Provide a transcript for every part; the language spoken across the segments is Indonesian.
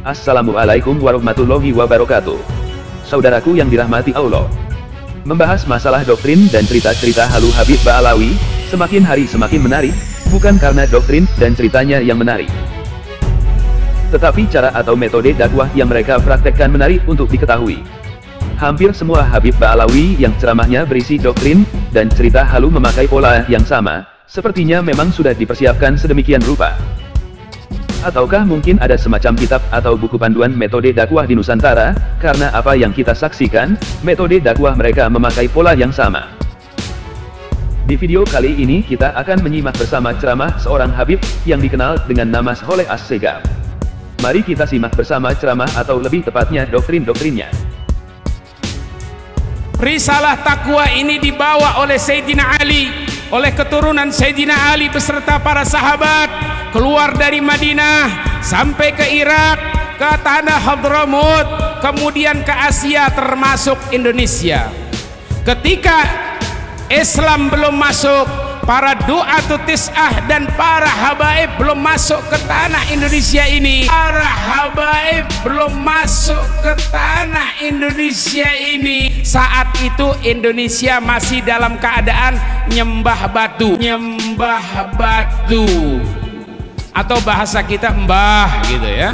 Assalamualaikum warahmatullahi wabarakatuh. Saudaraku yang dirahmati Allah. Membahas masalah doktrin dan cerita-cerita halu Habib Ba'alawi, semakin hari semakin menarik, bukan karena doktrin dan ceritanya yang menarik, tetapi cara atau metode dakwah yang mereka praktekkan menarik untuk diketahui. Hampir semua Habib Ba'alawi yang ceramahnya berisi doktrin dan cerita halu memakai pola yang sama, sepertinya memang sudah dipersiapkan sedemikian rupa. Ataukah mungkin ada semacam kitab atau buku panduan metode dakwah di Nusantara, karena apa yang kita saksikan, metode dakwah mereka memakai pola yang sama. Di video kali ini kita akan menyimak bersama ceramah seorang Habib yang dikenal dengan nama Soleh As-Segaf. Mari kita simak bersama ceramah atau lebih tepatnya doktrin-doktrinnya. Risalah takwa ini dibawa oleh Sayyidina Ali, oleh keturunan Sayyidina Ali beserta para sahabat, keluar dari Madinah sampai ke Irak, ke tanah Hadramut, kemudian ke Asia termasuk Indonesia. Ketika Islam belum masuk, para du'atu tis'ah dan para habaib belum masuk ke tanah Indonesia ini. Para habaib belum masuk ke tanah Indonesia ini. Saat itu Indonesia masih dalam keadaan nyembah batu. Nyembah batu. Atau bahasa kita mbah gitu ya.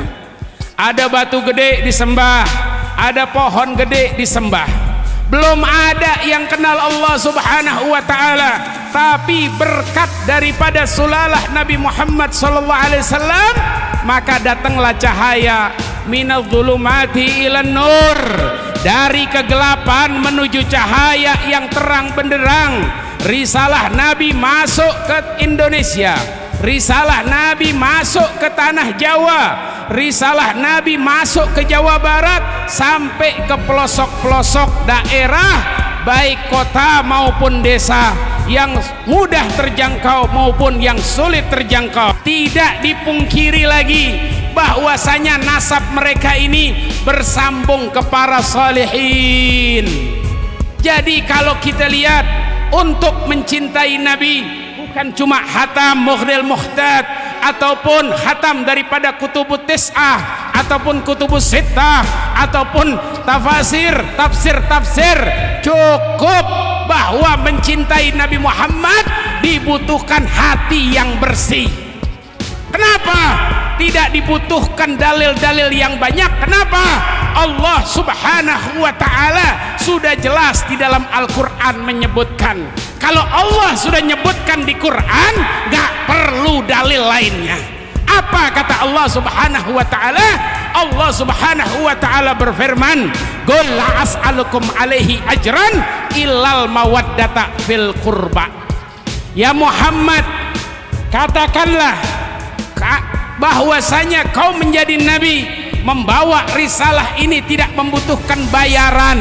Ada batu gede disembah, ada pohon gede disembah. Belum ada yang kenal Allah Subhanahu wa ta'ala, tapi berkat daripada sulalah Nabi Muhammad sallallahu alaihi wasallam, maka datanglah cahaya minadh dhulumati ilan nur, dari kegelapan menuju cahaya yang terang benderang. Risalah Nabi masuk ke Indonesia, risalah Nabi masuk ke tanah Jawa, risalah Nabi masuk ke Jawa Barat sampai ke pelosok-pelosok daerah, baik kota maupun desa, yang mudah terjangkau maupun yang sulit terjangkau. Tidak dipungkiri lagi bahwasanya nasab mereka ini bersambung ke para salihin. Jadi kalau kita lihat, untuk mencintai Nabi bukan cuma khatam Mughnil Muhtad ataupun khatam daripada kutubut tis'ah ataupun kutubus sittah ataupun tafsir. Cukup bahwa mencintai Nabi Muhammad dibutuhkan hati yang bersih. Kenapa tidak dibutuhkan dalil-dalil yang banyak? Kenapa? Allah Subhanahu wa ta'ala sudah jelas di dalam Al-Quran menyebutkan. Kalau Allah sudah menyebutkan di Quran, gak perlu dalil lainnya. Apa kata Allah Subhanahu wa ta'ala? Allah Subhanahu wa ta'ala berfirman, "Qul la as'alukum alaihi ajran illal mawaddata fil qurba." Ya Muhammad, katakanlah bahwasanya kau menjadi nabi, membawa risalah ini tidak membutuhkan bayaran,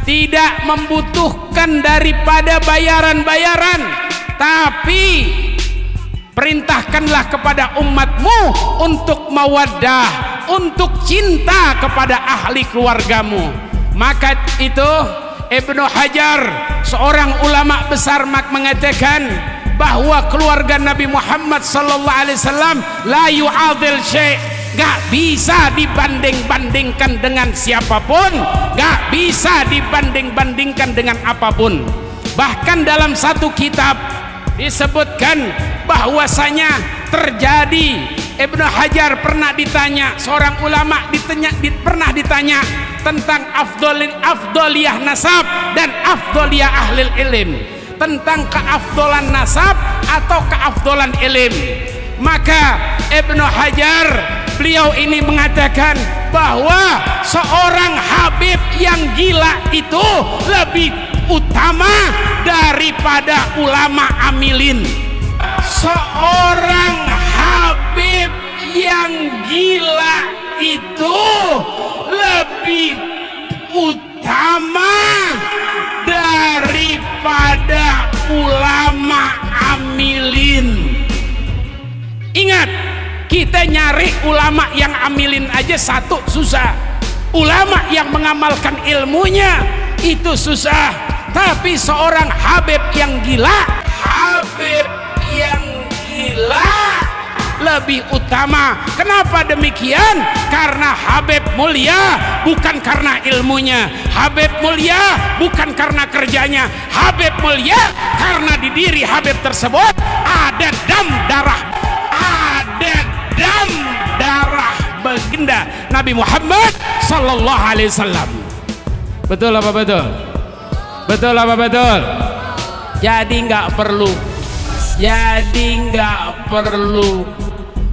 tidak membutuhkan daripada bayaran-bayaran, tapi perintahkanlah kepada umatmu untuk mawaddah, untuk cinta kepada ahli keluargamu. Maka itu Ibnu Hajar, seorang ulama besar, mengatakan bahwa keluarga Nabi Muhammad sallallahu alaihi wasallam la yu'adil syai', gak bisa dibanding-bandingkan dengan siapapun, gak bisa dibanding-bandingkan dengan apapun. Bahkan dalam satu kitab disebutkan bahwasanya terjadi, Ibnu Hajar pernah ditanya, seorang ulama pernah ditanya tentang afdoliyah nasab dan afdoliyah ahlil ilm, tentang keafdolan nasab atau keafdolan ilm. Maka Ibnu Hajar, beliau ini mengatakan bahwa seorang habib yang gila itu lebih utama daripada ulama amilin. Seorang habib yang gila itu lebih utama daripada ulama amilin. Ingat, kita nyari ulama yang amilin aja satu susah, ulama yang mengamalkan ilmunya itu susah. Tapi seorang habib yang gila, habib yang gila lebih utama. Kenapa demikian? Karena Habib mulia bukan karena ilmunya, Habib mulia bukan karena kerjanya, Habib mulia karena di diri Habib tersebut ada dam darah baginda Nabi Muhammad sallallahu alaihi wasallam. Betul apa betul? Betul apa betul? Jadi nggak perlu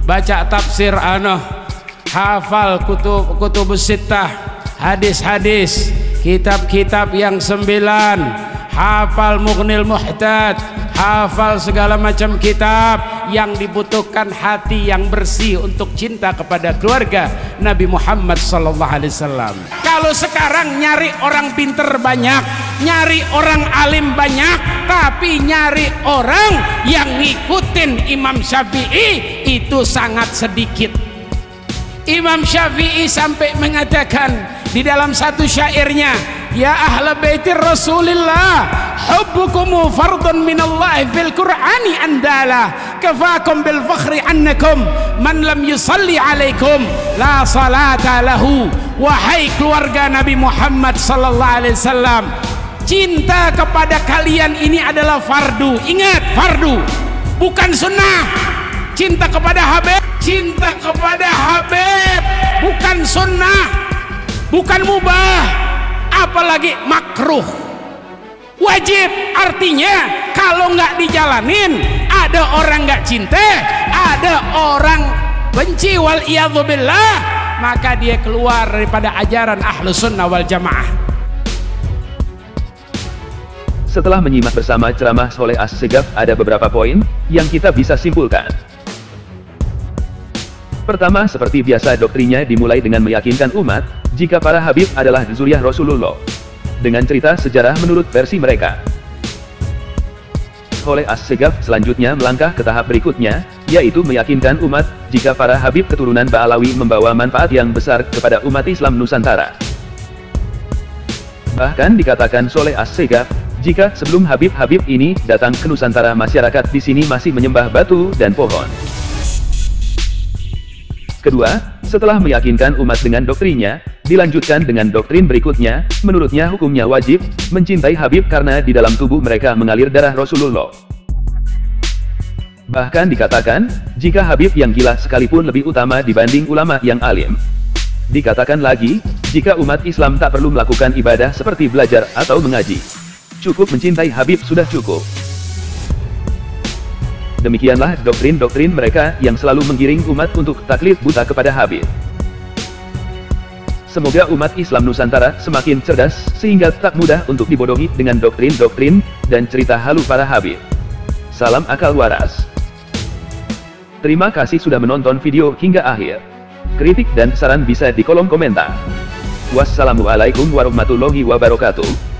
baca tafsir hafal kutub sittah, hadis-hadis, kitab-kitab yang 9, hafal Mughnil Muhtaj, hafal segala macam kitab. Yang dibutuhkan hati yang bersih untuk cinta kepada keluarga Nabi Muhammad sallallahu alaihi wasallam. Kalau sekarang nyari orang pinter banyak, nyari orang alim banyak, tapi nyari orang yang ngikutin Imam Syafi'i itu sangat sedikit. Imam Syafi'i sampai mengatakan di dalam satu syairnya, ya ahla baitir Rasulillah, hubbukumu fardun minallahi fil Qur'ani andala, kafakum bil fakhri annakum man lam yusalli alaikum la salata lahu. Wahai keluarga Nabi Muhammad sallallahu alaihi wasallam, cinta kepada kalian ini adalah fardu. Ingat, fardu, bukan sunnah. Cinta kepada Habib, cinta kepada Habib bukan sunnah, bukan mubah, apalagi makruh. Wajib, artinya kalau nggak dijalanin, ada orang nggak cinta, ada orang benci, wal iyadzubillah, maka dia keluar daripada ajaran Ahlus Sunnah wal Jamaah. Setelah menyimak bersama ceramah Sholeh As-Segaf, ada beberapa poin yang kita bisa simpulkan. Pertama, seperti biasa doktrinnya dimulai dengan meyakinkan umat jika para Habib adalah zuriyah Rasulullah dengan cerita sejarah menurut versi mereka. Sholeh As-Segaf selanjutnya melangkah ke tahap berikutnya, yaitu meyakinkan umat jika para Habib keturunan Ba'alawi membawa manfaat yang besar kepada umat Islam Nusantara. Bahkan dikatakan Sholeh As-Segaf, jika sebelum Habib-Habib ini datang ke Nusantara, masyarakat di sini masih menyembah batu dan pohon. Kedua, setelah meyakinkan umat dengan doktrinnya, dilanjutkan dengan doktrin berikutnya. Menurutnya hukumnya wajib mencintai Habib karena di dalam tubuh mereka mengalir darah Rasulullah. Bahkan dikatakan, jika Habib yang gila sekalipun lebih utama dibanding ulama yang alim. Dikatakan lagi, jika umat Islam tak perlu melakukan ibadah seperti belajar atau mengaji, cukup mencintai Habib sudah cukup. Demikianlah doktrin-doktrin mereka yang selalu menggiring umat untuk taklid buta kepada Habib. Semoga umat Islam Nusantara semakin cerdas sehingga tak mudah untuk dibodohi dengan doktrin-doktrin dan cerita halu para Habib. Salam akal waras. Terima kasih sudah menonton video hingga akhir. Kritik dan saran bisa di kolom komentar. Wassalamualaikum warahmatullahi wabarakatuh.